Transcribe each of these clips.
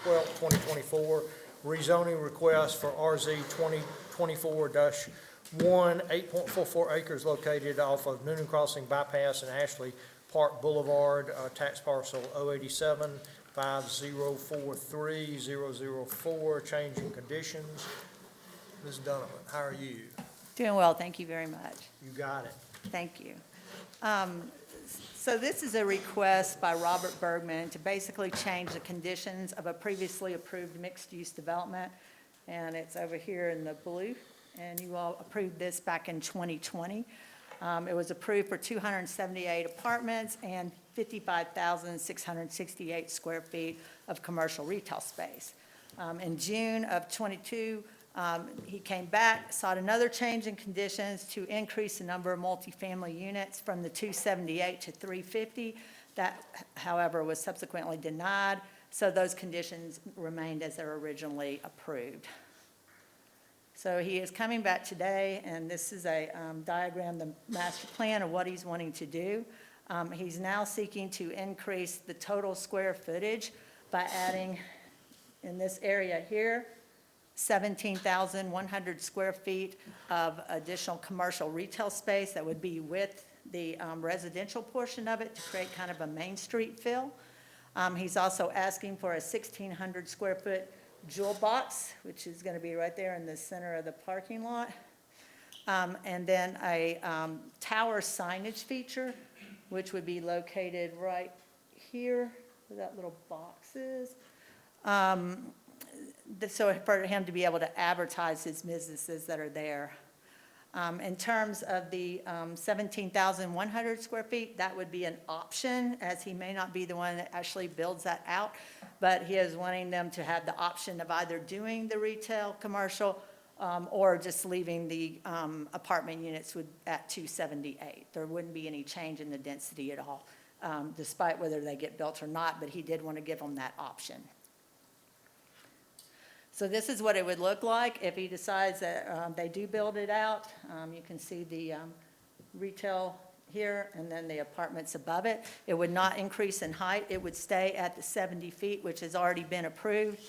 12, 2024, rezoning request for RZ 2024-1, 8.44 acres located off of Newnan Crossing Bypass and Ashley Park Boulevard, tax parcel 087-5043-004, changing conditions. Ms. Donovan, how are you? Doing well, thank you very much. You got it. Thank you. So this is a request by Robert Bergman to basically change the conditions of a previously approved mixed-use development, and it's over here in the blue, and you all approved this back in 2020. It was approved for 278 apartments and 55,668 square feet of commercial retail space. In June of 22, he came back, sought another change in conditions to increase the number of multifamily units from the 278 to 350. That, however, was subsequently denied, so those conditions remained as they were originally approved. So he is coming back today, and this is a diagram, the master plan of what he's wanting to do. He's now seeking to increase the total square footage by adding, in this area here, 17,100 square feet of additional commercial retail space that would be with the residential portion of it to create kind of a Main Street feel. He's also asking for a 1,600 square foot jewel box, which is going to be right there in the center of the parking lot. And then a tower signage feature, which would be located right here, where that little box is. So for him to be able to advertise his businesses that are there. In terms of the 17,100 square feet, that would be an option, as he may not be the one that actually builds that out, but he is wanting them to have the option of either doing the retail commercial or just leaving the apartment units at 278. There wouldn't be any change in the density at all, despite whether they get built or not, but he did want to give them that option. So this is what it would look like if he decides that they do build it out. You can see the retail here and then the apartments above it. It would not increase in height. It would stay at the 70 feet, which has already been approved.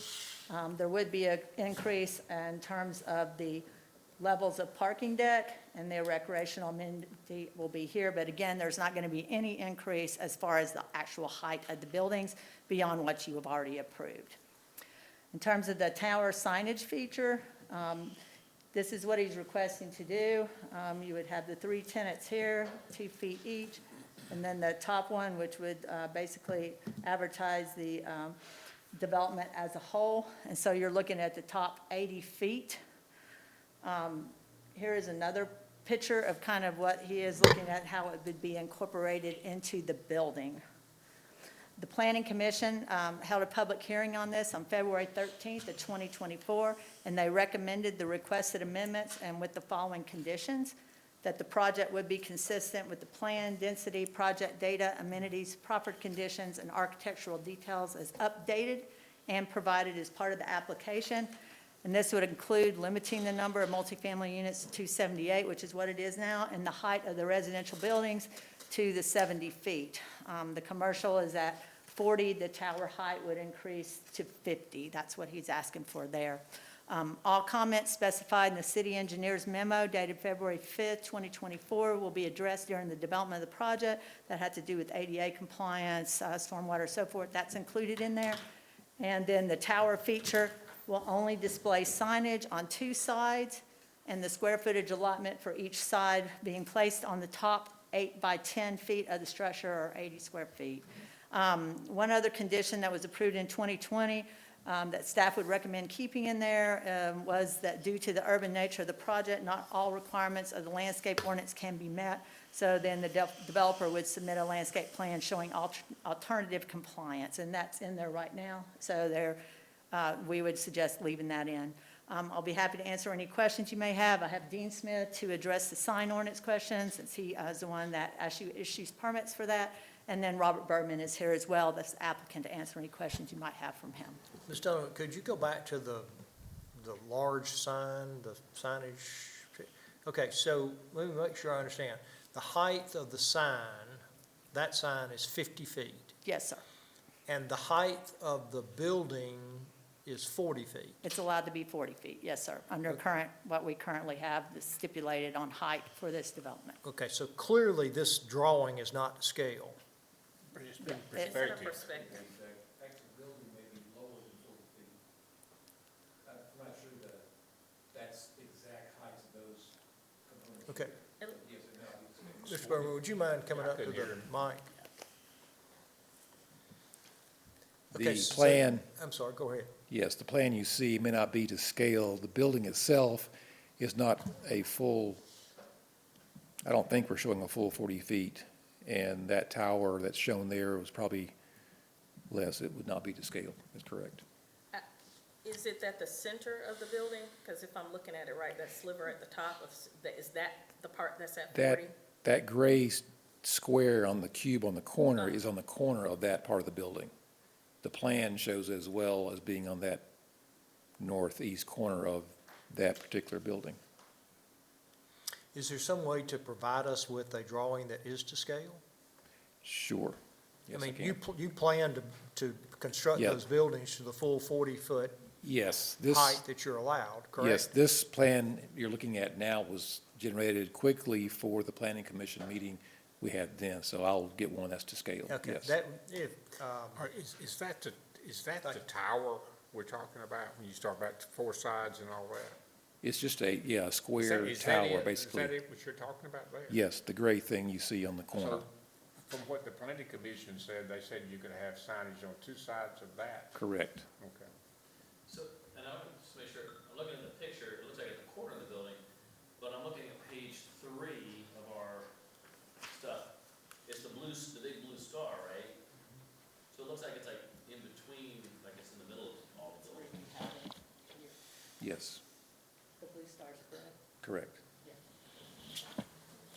There would be an increase in terms of the levels of parking deck, and their recreational amenity will be here. But again, there's not going to be any increase as far as the actual height of the buildings beyond what you have already approved. In terms of the tower signage feature, this is what he's requesting to do. You would have the 3 tenants here, 2 feet each, and then the top one, which would basically advertise the development as a whole. And so you're looking at the top 80 feet. Here is another picture of kind of what he is looking at, how it would be incorporated into the building. The Planning Commission held a public hearing on this on February 13th of 2024, and they recommended the requested amendments and with the following conditions: that the project would be consistent with the plan, density, project data, amenities, property conditions, and architectural details as updated and provided as part of the application. And this would include limiting the number of multifamily units to 278, which is what it is now, and the height of the residential buildings to the 70 feet. The commercial is at 40, the tower height would increase to 50. That's what he's asking for there. All comments specified in the city engineer's memo dated February 5th, 2024 will be addressed during the development of the project. That had to do with ADA compliance, stormwater, so forth. That's included in there. And then the tower feature will only display signage on 2 sides, and the square footage allotment for each side being placed on the top 8 by 10 feet of the structure, or 80 square feet. One other condition that was approved in 2020 that staff would recommend keeping in there was that due to the urban nature of the project, not all requirements of the landscape ordinance can be met. So then the developer would submit a landscape plan showing alternative compliance, and that's in there right now. So there, we would suggest leaving that in. I'll be happy to answer any questions you may have. I have Dean Smith to address the sign ordinance questions, since he is the one that actually issues permits for that. And then Robert Bergman is here as well, that's the applicant, to answer any questions you might have from him. Ms. Donovan, could you go back to the large sign, the signage? Okay, so let me make sure I understand. The height of the sign, that sign is 50 feet. Yes, sir. And the height of the building is 40 feet. It's allowed to be 40 feet, yes, sir, under what we currently have stipulated on height for this development. Okay, so clearly this drawing is not to scale. It's- Perspective. Actual building may be lower than 40 feet. I'm not sure that that's exact heights of those components. Okay. Yes, it now is. Mr. Berman, would you mind coming up to the mic? Okay, The so- plan, I'm sorry, go ahead. yes, the plan you see may not be to scale. The building itself is not a full, I don't think we're showing a full 40 feet. And that tower that's shown there was probably less. It would not be to scale, that's correct. Is it at the center of the building? Because if I'm looking at it right, that sliver at the top is that the part that's at 40? That gray square on the cube on the corner is on the corner of that part of the building. The plan shows as well as being on that northeast corner of that particular building. Is there some way to provide us with a drawing that is to scale? Sure. I Yes, mean, can. you plan to construct Yeah. those buildings to the full 40-foot Yes, this. height that you're allowed, correct? Yes, this plan you're looking at now was generated quickly for the planning commission meeting we had then, so I'll get one that's to scale, Okay, yes. that, if, Is that the tower we're talking about, when you start about 4 sides and all that? It's just a, yeah, a Is square that it? tower, Is that basically. it, what you're talking about there? Yes, the gray thing you see on the corner, So, from what the planning commission said, they said you could have signage on 2 sides of that. correct. Okay. So, and I want to just make sure, I'm looking at the picture, it looks like at the corner of the building, but I'm looking at page 3 of our stuff. It's the big blue star, right? So it looks like it's like in between, like it's in the middle of all the buildings. Yes, The blue star's correct. correct.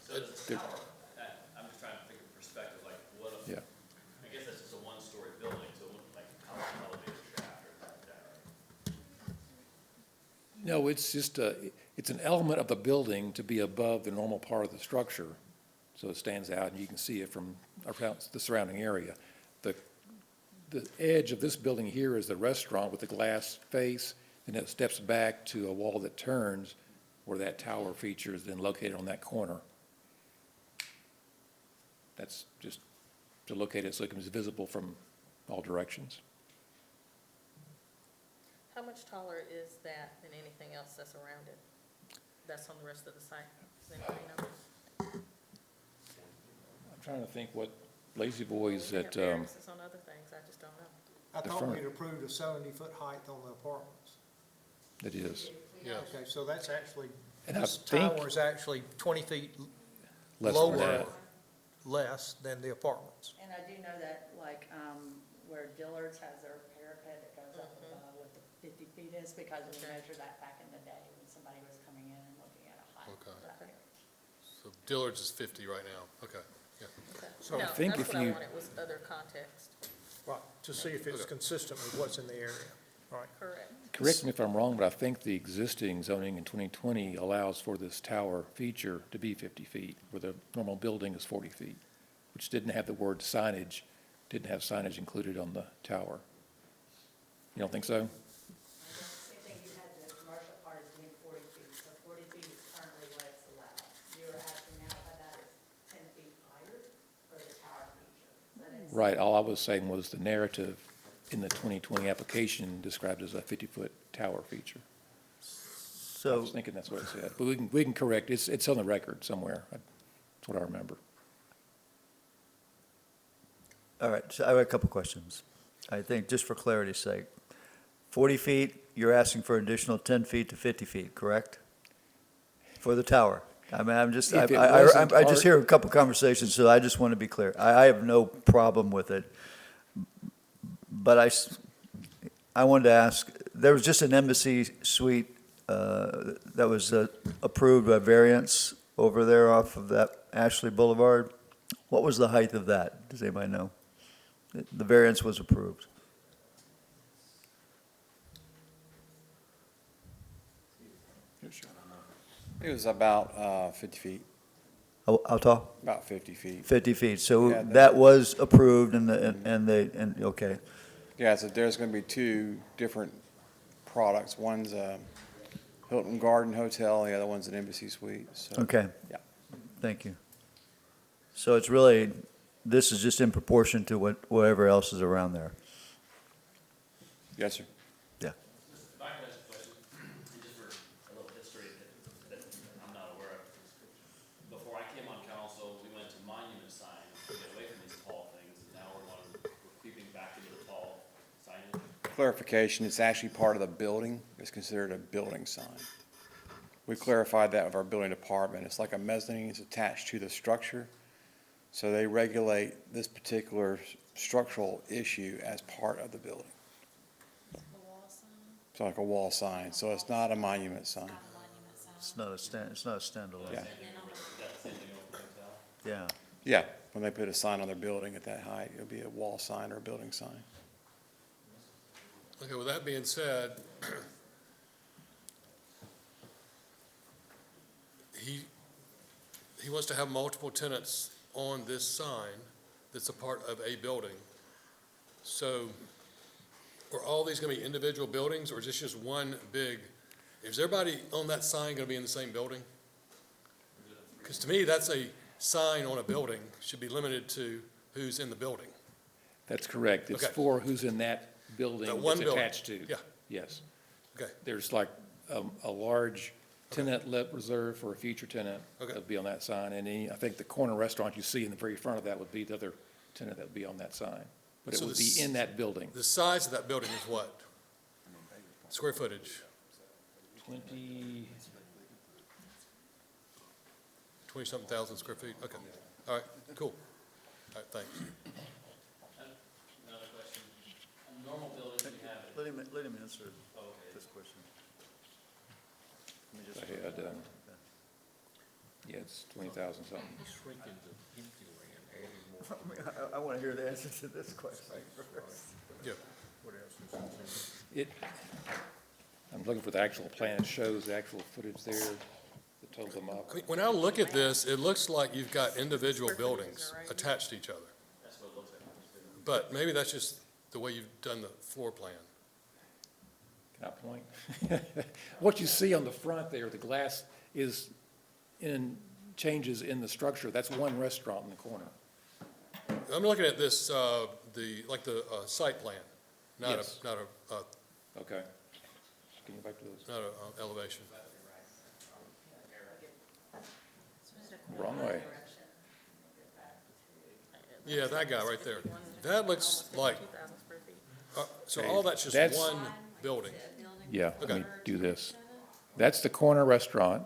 So does the tower, I'm just trying to think of perspective, like what if, Yeah. I guess that's just a one-story building, so it wouldn't like how an elevator shaft or like that, right? No, it's just it's an element of the building to be above the normal part of the structure, so it stands out and you can see it from around the surrounding area. The edge of this building here is the restaurant with the glass face, and it steps back to a wall that turns where that tower feature is then located on that corner. That's just to locate it so it can be visible from all directions. How much taller is that than anything else that's around it? That's on the rest of the site? Does anybody know? I'm trying to think what Lazy Boys We have at, variances on other things, I just don't know. I The thought front. we'd approved a 70-foot height on the apartments. that is Okay, so that's actually, And I this think- tower is actually 20 feet less than lower, that. less than the apartments. And I do know that, like, where Dillard's has their parapet that goes up what the 50 feet is, because we measured that back in the day when somebody was coming in and looking at a height. Okay. right there. So Dillard's is 50 right now, okay, yeah. So I No, think that's if what I you- wanted, was other context. Right, to see if it's consistent with what's in the area. Right. Correct. Correct me if I'm wrong, but I think the existing zoning in 2020 allows for this tower feature to be 50 feet, where the normal building is 40 feet, which didn't have the word signage, didn't have signage included on the tower. You don't think so? I think you had the commercial part as being 40 feet, so 40 feet is currently what it's allowed. You're asking now if that is 10 feet higher for the tower feature. That is- Right, all I was saying was the narrative in the 2020 application described as a 50-foot tower feature. I So, was thinking that's what it said, but we can correct, it's on the record somewhere. That's what I remember. all right, so I have a couple questions. I think, just for clarity's sake, 40 feet, you're asking for additional 10 feet to 50 feet, correct? For the tower? I mean, I'm just, If it wasn't I just art- hear a couple conversations, so I just want to be clear. I have no problem with it. But I wanted to ask, there was just an embassy suite that was approved by variance over there off of that Ashley Boulevard. What was the height of that? Does anybody know? The variance was approved. It was about 50 feet, How tall? about 50 feet. 50 feet. So Yeah, that was approved and okay. Yeah, so there's going to be 2 different products. One's a Hilton Garden Hotel, the other one's an Embassy Suite, so. Okay. Yeah. Thank you. So it's really, this is just in proportion to whatever else is around there? Yes, sir. Yeah. If I could ask a question, just for a little history that I'm not aware of. Before I came on council, we went to monument signs to get away from these tall things, and now we're creeping back into the tall signage. Clarification, it's actually part of the building. It's considered a building sign. We clarified that with our building department. It's like a mezzanine, it's attached to the structure. So they regulate this particular structural issue as part of the building. It's like a wall sign, so it's not a monument sign. It's not a standalone. Yeah. Yeah. Yeah, when they put a sign on their building at that height, it'll be a wall sign or a building sign. Okay, with that being said, he wants to have multiple tenants on this sign that's a part of a building. So are all these gonna be individual buildings, or is this just one big, is everybody on that sign gonna be in the same building? Because to me, that's a sign on a building, should be limited to who's in the building. That's correct. It's Okay. for who's in that building That one it's building. attached to. Yeah. Yes. Okay, There's like a large tenant reserved for a future tenant Okay. that'll be on that sign. And I think the corner restaurant you see in the very front of that would be the other tenant that would be on that sign. But it So would this- be in that building. the size of that building is what? Square footage, 20-something thousand square feet, okay, all right, cool, all right, thanks. Another question. A normal building, we have it. Let him answer Oh, okay. this question. I had, yeah, it's 20,000 something. Shrinking the empty land, adding more. I want to hear the answer to this question. Yeah, What else is It, I'm looking for the actual plan. It shows the actual footage there, to total them up. when I look at this, it looks like you've got individual buildings attached to each other. That's what it looks like. But maybe that's just the way you've done the floor plan. Can I point? What you see on the front there, the glass is changes in the structure. That's one restaurant in the corner. I'm looking at this, the site plan, not Yes. a, Okay. Can you go back to those? not a elevation. Wrong way. Yeah, that guy right there. That looks like, 2,000 square feet. so Okay, all that's just that's- one building. Yeah, let me Okay. do this. That's the corner restaurant.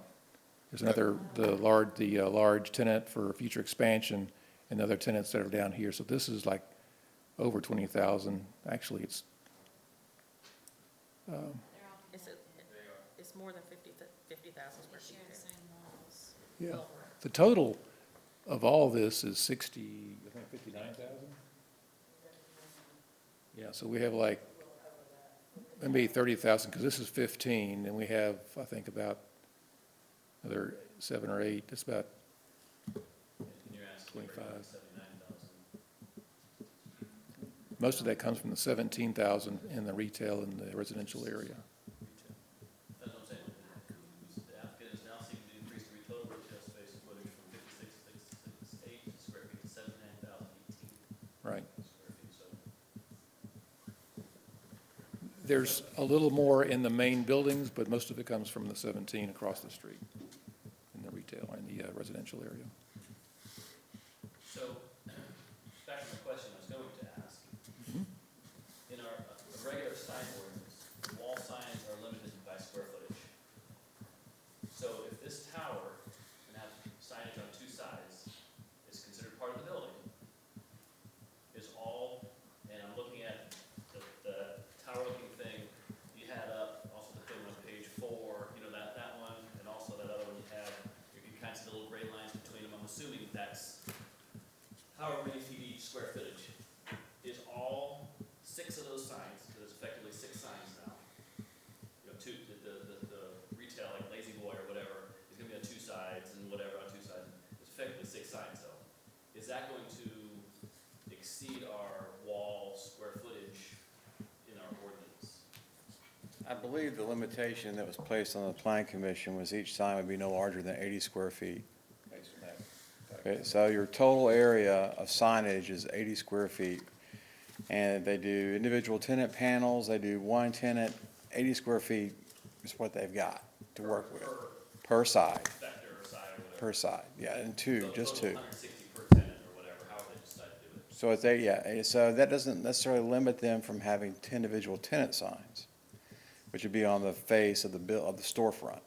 There's another, the large tenant for future expansion, and other tenants that are down here. So this is like over 20,000. Actually, it's, It's more than 50,000 square feet there. yeah. The total of all this is 60, I think 59,000? Yeah, so we have like, maybe 30,000, because this is 15, and we have, I think, about another 7 or 8. That's about And you're asking for 25. 79,000. Most of that comes from the 17,000 in the retail and the residential area. That's what I'm saying. The applicant is now seeking to increase the total retail space footage from 56,668 square feet to 79,018 Right. square feet. So There's a little more in the main buildings, but most of it comes from the 17 across the street in the retail and the residential area. So, back to the question I was going to ask. In our regular sign ordinance, wall signs are limited by square footage. So if this tower can have signage on two sides, is considered part of the building, is all, and I'm looking at the tower-looking thing you had up, also the thing on page 4, you know, that one, and also that other one you had, you can kind of see the little gray lines between them. I'm assuming that's however many feet each square footage, is all 6 of those signs, because it's effectively 6 signs now. You know, the retail, like Lazy Boy or whatever, is gonna be on 2 sides and whatever on 2 sides. It's effectively 6 signs though. Is that going to exceed our wall square footage in our ordinance? I believe the limitation that was placed on the plan commission was each sign would be no larger than 80 square feet. Okay, so your total area of signage is 80 square feet. And they do individual tenant panels, they do one tenant, 80 square feet is what they've got to work with. Per side, Sector or side or whatever. per side, yeah, and two, So just total two. 160 per tenant or whatever, however they decide to do it. So it's so that doesn't necessarily limit them from having 10 individual tenant signs, which would be on the face of of the storefront.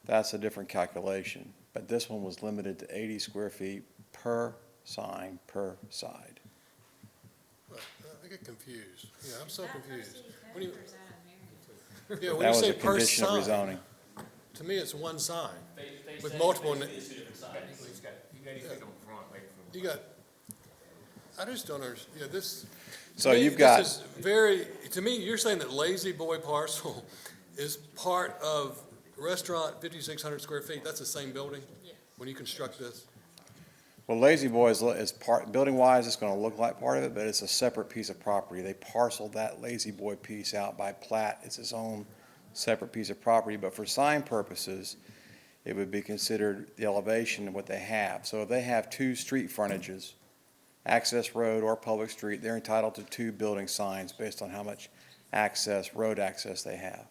That's a different calculation, but this one was limited to 80 square feet per sign, per side. I get confused. Yeah, I'm so confused. When you, yeah, when That you was say a per condition of sign, rezoning. to me, it's one sign. Face With A, multiple face na- B is two different signs. He's got 80 feet on the front, 80 feet. You got, I just don't understand, yeah, this. to So me, you've got- This is very, to me, you're saying that Lazy Boy parcel is part of restaurant 5,600 square feet, that's the same building? Yes. When you construct this? Well, Lazy Boy is part, building-wise, it's gonna look like part of it, but it's a separate piece of property. They parceled that Lazy Boy piece out by plat. It's its own separate piece of property, but for sign purposes, it would be considered the elevation of what they have. So if they have two street frontages, access road or public street, they're entitled to two building signs based on how much road access they have.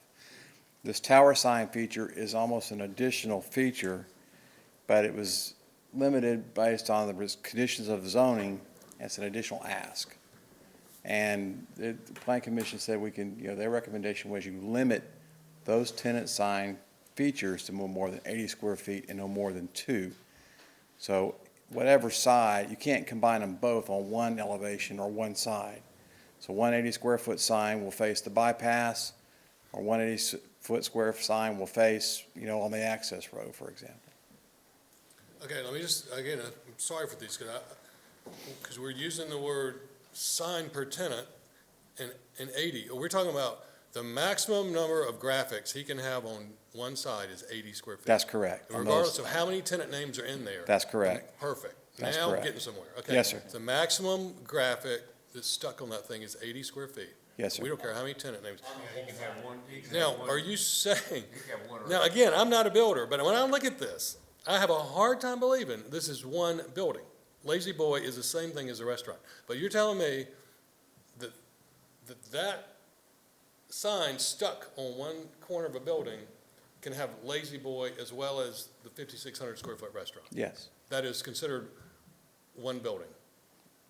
This tower sign feature is almost an additional feature, but it was limited based on the conditions of zoning as an additional ask. And the plan commission said we can, their recommendation was you limit those tenant sign features to no more than 80 square feet and no more than two. So whatever side, you can't combine them both on one elevation or one side. So 180 square foot sign will face the bypass, or 180 foot square sign will face, on the access road, for example. Okay, let me just, again, I'm sorry for these, because we're using the word sign per tenant and 80. We're talking about the maximum number of graphics he can have on one side is 80 square feet. That's correct. On those- Regardless of how many tenant names are in there. That's correct. Perfect. That's Now we're correct. getting somewhere. Okay. Yes, sir. The maximum graphic that's stuck on that thing is 80 square feet. Yes, sir. We don't care how many tenant names. Yeah, he can have one, he can Now, have one. are you saying, He can have one or. now, again, I'm not a builder, but when I look at this, I have a hard time believing this is one building. Lazy Boy is the same thing as a restaurant. But you're telling me that sign stuck on one corner of a building can have Lazy Boy as well as the 5,600 square foot restaurant? Yes. That is considered one building.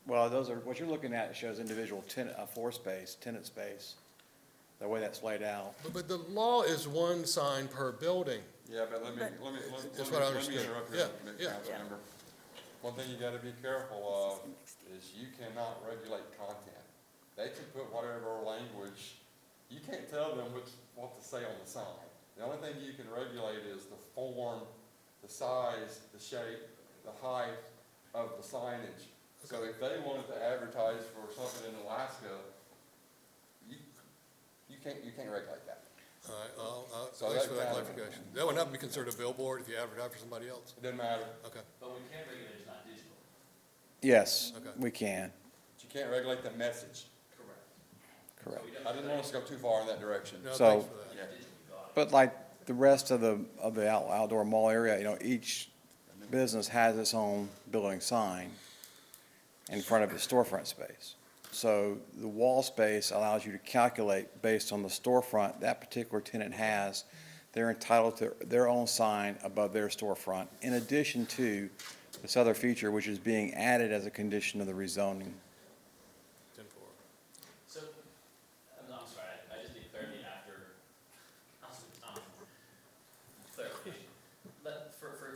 Well, those are, what you're looking at shows individual tenant, floor space, tenant space, the way that's laid out. But the law is one sign per building. Yeah, but let me That's what I understood. interrupt you, Yeah, yeah. council member. One thing you gotta be careful of is you cannot regulate content. They can put whatever language, you can't tell them what to say on the sign. The only thing you can regulate is the form, the size, the shape, the height of the signage. So if they wanted to advertise for something in Alaska, you can't regulate that. All right, So thanks that for that kind of- clarification. That would not be considered a billboard if you advertise for somebody else? It doesn't matter, Okay, But we can't regulate it's not digital. Yes, Okay. we can, but you can't regulate the message. Correct. correct. I didn't want us to go too far in that direction. no, So- thanks for that. Yeah. But like the rest of the outdoor mall area, each business has its own building sign in front of its storefront space. So the wall space allows you to calculate based on the storefront that particular tenant has. They're entitled to their own sign above their storefront, in addition to this other feature, which is being added as a condition of the rezoning. 10-4. So, I'm sorry, I just need clarity after, clarification.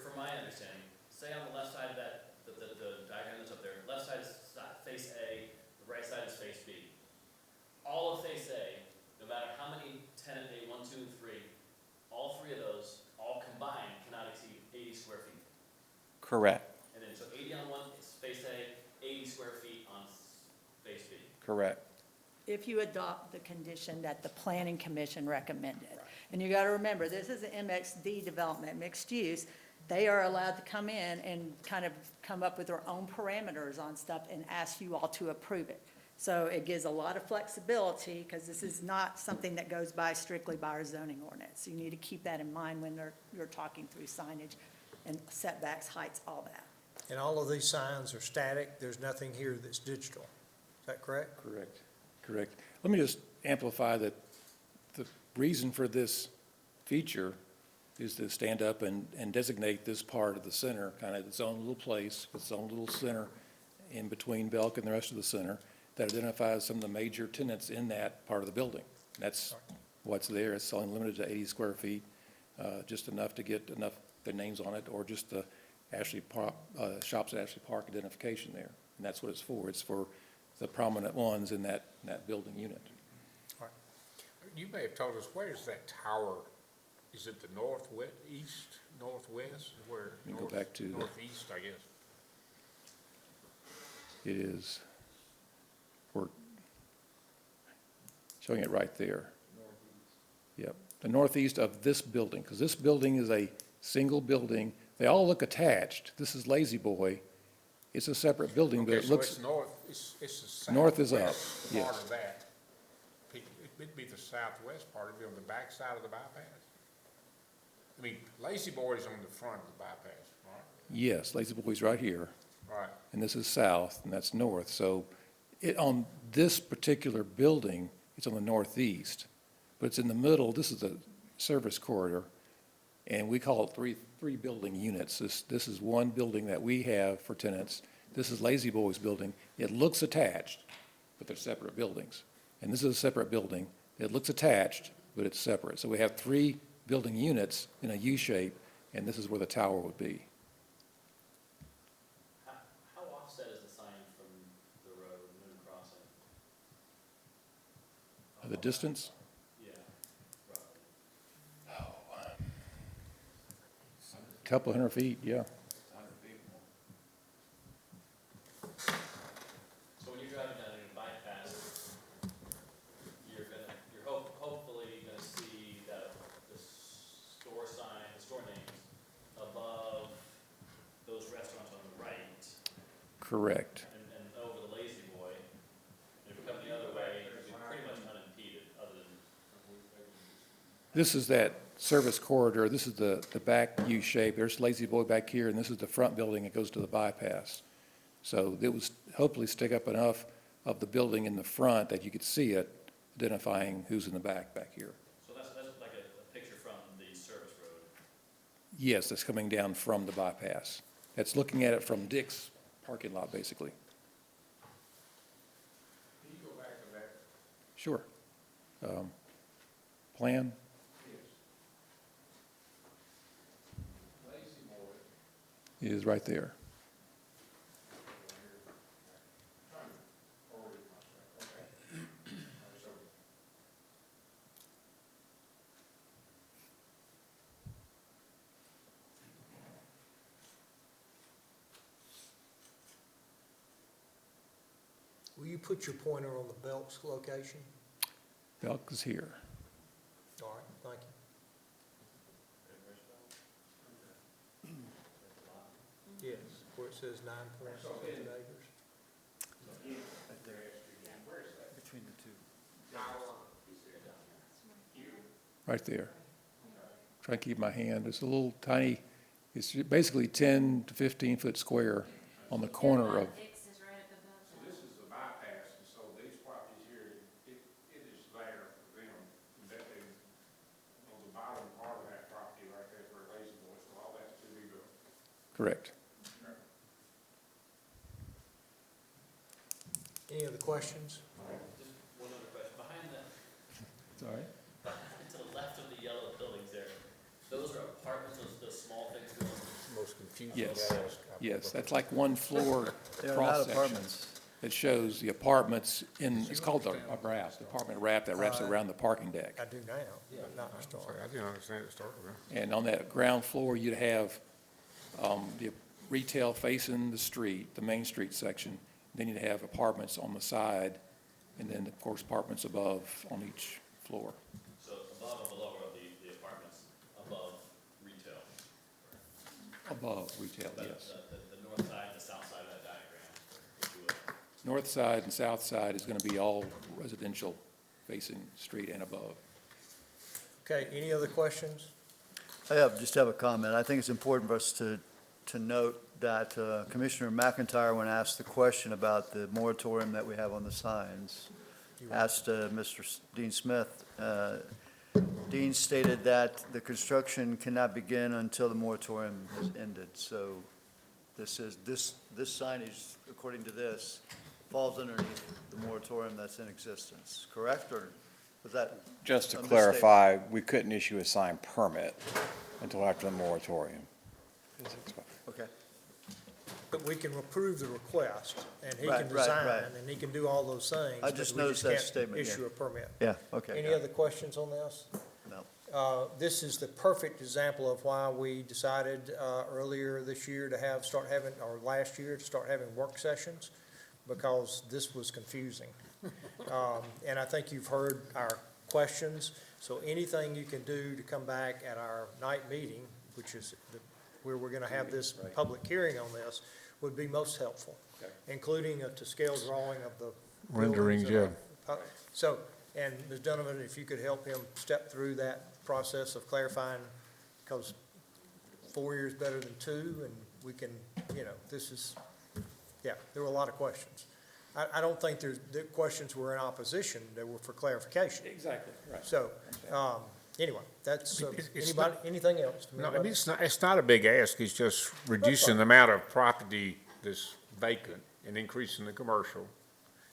For my understanding, say on the left side of that, the diagram that's up there, left side is face A, the right side is face B. All of face A, no matter how many tenant A, 1, 2, and 3, all three of those, all combined, cannot exceed 80 square feet. Correct, And then, so 80 on one is face A, 80 square feet on face B. correct. If you adopt the condition that the planning commission recommended. And you got to remember, this is an MXD development, mixed use. They are allowed to come in and kind of come up with their own parameters on stuff and ask you all to approve it. So it gives a lot of flexibility, because this is not something that goes by strictly by our zoning ordinance. You need to keep that in mind when you're talking through signage and setbacks, heights, all that. And all of these signs are static, there's nothing here that's digital. Is that correct? Correct. Let me just amplify that the reason for this feature is to stand up and designate this part of the center, kind of its own little place, its own little center in between Belk and the rest of the center, that identifies some of the major tenants in that part of the building. That's what's there. It's only limited to 80 square feet, just enough to get enough their names on it, or just the Shops at Ashley Park identification there. And that's what it's for. It's for the prominent ones in that building unit. You may have told us, where's that tower? Is it the northwest, east, northwest, where? Let me go back to the- Northeast, I guess. It is, we're showing it right there. Yep, the northeast of this building, because this building is a single building. They all look attached. This is Lazy Boy. It's a separate building, but Okay, it so looks, it's north, it's the North is up, southwest yes. part of that. It'd be the southwest part, it'd be on the back side of the bypass. I mean, Lazy Boy's on the front of the bypass, right? yes, Lazy Boy's right here. Right. And this is south, and that's north. So on this particular building, it's on the northeast, but it's in the middle. This is a service corridor, and we call it three building units. This is one building that we have for tenants. This is Lazy Boy's building. It looks attached, but they're separate buildings. And this is a separate building. It looks attached, but it's separate. So we have 3 building units in a U shape, and this is where the tower would be. How offset is the sign from the road, Newnan Crossing? The distance? Yeah, roughly. Couple hundred feet, yeah. So when you're driving down a bypass, you're hopefully gonna see that the store sign, the store names above those restaurants on the right Correct. and over the Lazy Boy. And if you come the other way, you're pretty much unimpeded, other than, This is that service corridor. This is the back U shape. There's Lazy Boy back here, and this is the front building that goes to the bypass. So it was hopefully stick up enough of the building in the front that you could see it, identifying who's in the back here. so that's like a picture from the service road. Yes, that's coming down from the bypass. That's looking at it from Dick's parking lot, basically. Can you go back to that? Sure. Plan? Lazy Boy. Is right there. Will you put your pointer on the Belk's location? Belk is here. All right, thank you. Yes, where it says 9.something acres. Between the two. Right there. Try and keep my hand. It's a little tiny, it's basically 10 to 15 foot square on the corner of, So this is the bypass, and so these properties here, it is there for them. That they, on the bottom part of that property right there is where Lazy Boy, so all that's to be built. correct. Any other questions? Just one other question, behind the, Sorry? to the left of the yellow buildings there, those are apartments, those small things going? Most confusing. Yes. gas. Yes, that's like one floor They're not cross-section. apartments. It shows the apartments in, it's called a wrap, the apartment wrap that wraps around the parking deck. I do now, but not to start. Sorry, I didn't understand it started with. And on that ground floor, you'd have the retail facing the street, the Main Street section. Then you'd have apartments on the side, and then, of course, apartments above on each floor. So above and below are the apartments, above retail. Above retail, The- yes. The north side and the south side of that diagram, if you will. North side and south side is gonna be all residential facing street and above. Okay, any other questions? Just have a comment. I think it's important for us to note that Commissioner McIntyre, when asked the question about the moratorium that we have on the signs, asked Mr. Dean Smith, Dean stated that the construction cannot begin until the moratorium has ended. So this signage, according to this, falls underneath the moratorium that's in existence, correct? Or was that? Just to a clarify, we couldn't issue a sign permit until after the moratorium. Okay. But we can approve the request, and he Right, can right, design, right. and he can do all those things. I but just we noticed that can't statement, yeah. Issue a permit. Yeah, okay. Any got it. other questions on this? No. This is the perfect example of why we decided earlier this year to or last year, to start having work sessions, because this was confusing. And I think you've heard our questions, so anything you can do to come back at our night meeting, which is where we're going to have this public hearing on this, would be most helpful, including a to-scale drawing of the Renderings, buildings and So, and Ms. Donovan, if you could help him step through that process of clarifying, because 4 years better than 2, and we can, this is, there were a lot of questions. I don't think the questions were in opposition, they were for clarification. Exactly, right. So, anyway, that's, It's anybody, anything else? from No, anybody? it's not a big ask, it's just reducing the amount of property that's vacant and increasing the commercial,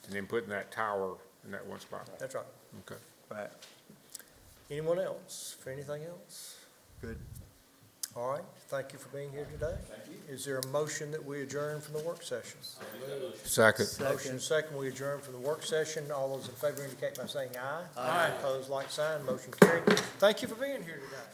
and then putting that tower in that one spot. That's right. Okay. Right. Anyone else, for anything else? Good. All right, thank you for being here today. Thank you. Is there a motion that we adjourn from the work session? Second. Motion second, we adjourn from the work session. All those in favor indicate by saying aye. Aye. Opposed, like sign, motion carried. Thank you for being here today.